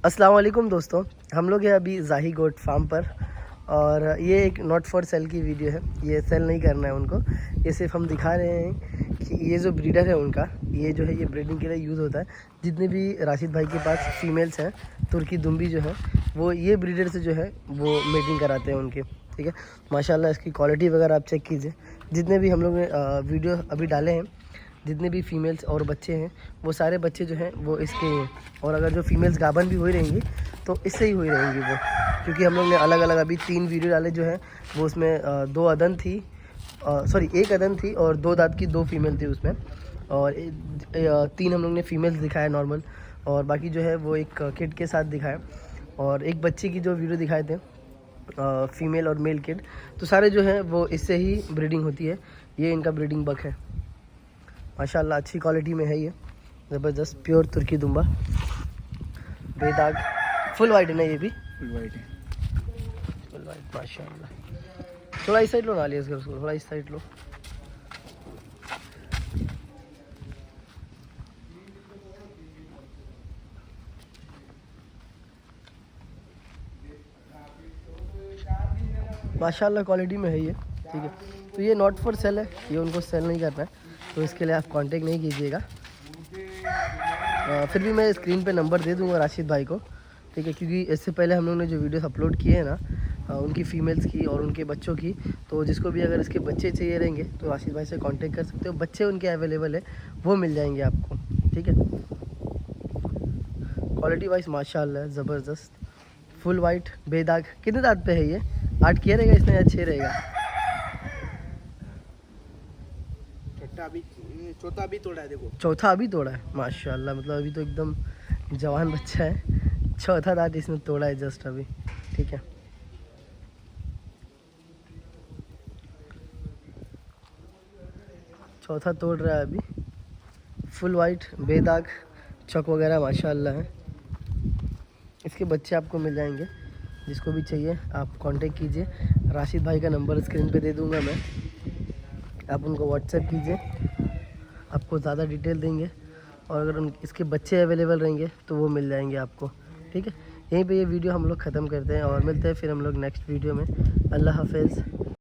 अस्सलाम वालेकुम दोस्तों, हम लोग हैं अभी जाही गोट फार्म पर और ये एक नॉट फॉर सेल की वीडियो है। ये सेल नहीं करना है उनको, ये सिर्फ हम दिखा रहे हैं कि ये जो ब्रीडर है उनका, ये जो है ये ब्रीडिंग के लिए यूज़ होता है। जितने भी राशिद भाई के पास फीमेल्स हैं, तुर्की दुम्बी जो है वो ये ब्रीडर से जो है वो मेटिंग कराते हैं उनके। ठीक है, माशाल्लाह इसकी क्वालिटी वगैरह आप चेक कीजिए। जितने भी हम लोग ने वीडियो अभी डाले हैं, जितने भी फीमेल्स और बच्चे हैं, वो सारे बच्चे जो हैं वो इसके हैं। और अगर जो फीमेल्स गाभन भी हुई रहेंगी तो इससे ही हुई रहेंगी वो, क्योंकि हम लोग ने अलग अलग अभी 3 वीडियो डाले जो है वो उसमें 2 अदन थी, सॉरी 1 अदन थी और 2 दांत की 2 फीमेल थी उसमें, और 3 हम लोग ने फीमेल्स दिखाया नॉर्मल, और बाकी जो है वो एक किड के साथ दिखाया, और एक बच्चे की जो वीडियो दिखाए थे फीमेल और मेल किड। तो सारे जो है वो इससे ही ब्रीडिंग होती है। ये इनका ब्रीडिंग बक है, माशाल्लाह अच्छी क्वालिटी में है ये, ज़बरदस्त प्योर तुर्की दुम्बा, बेदाग, फुल वाइट है ना, ये भी फुल वाइट है। फुल वाइट माशाल्लाह। थोड़ा इस साइड लो ना लिया इसको, थोड़ा इस साइड लो। माशाल्लाह क्वालिटी में है ये। ठीक है, तो ये नॉट फॉर सेल है, ये उनको सेल नहीं करना है, तो इसके लिए आप कांटेक्ट नहीं कीजिएगा। फिर भी मैं स्क्रीन पे नंबर दे दूंगा राशिद भाई को। ठीक है, क्योंकि इससे पहले हम लोग ने जो वीडियोस अपलोड किए हैं ना उनकी फ़ीमेल्स की और उनके बच्चों की, तो जिसको भी अगर इसके बच्चे चाहिए रहेंगे तो राशिद भाई से कांटेक्ट कर सकते हो। बच्चे उनके अवेलेबल है, वो मिल जाएंगे आपको। ठीक है, क्वालिटी वाइज माशाल्लाह ज़बरदस्त, फुल वाइट बेदाग। कितने दांत पे है ये? 8 किया रहेगा इसमें या 6 रहेगा? चौथा अभी तोड़ा है, देखो चौथा अभी तोड़ा है, माशाल्लाह। मतलब अभी तो एकदम जवान बच्चा है। चौथा दांत इसने तोड़ा है जस्ट अभी। ठीक है, चौथा तोड़ रहा है अभी। फुल वाइट बेदाग, चौक वगैरह माशाल्लाह है। इसके बच्चे आपको मिल जाएंगे, जिसको भी चाहिए आप कांटेक्ट कीजिए। राशिद भाई का नंबर स्क्रीन पे दे दूंगा मैं, आप उनको व्हाट्सएप कीजिए, आपको ज़्यादा डिटेल देंगे। और अगर इसके बच्चे अवेलेबल रहेंगे तो वो मिल जाएंगे आपको। ठीक है, यहीं पे ये वीडियो हम लोग ख़त्म करते हैं और मिलते हैं फिर हम लोग नेक्स्ट वीडियो में। अल्लाह हाफिज़।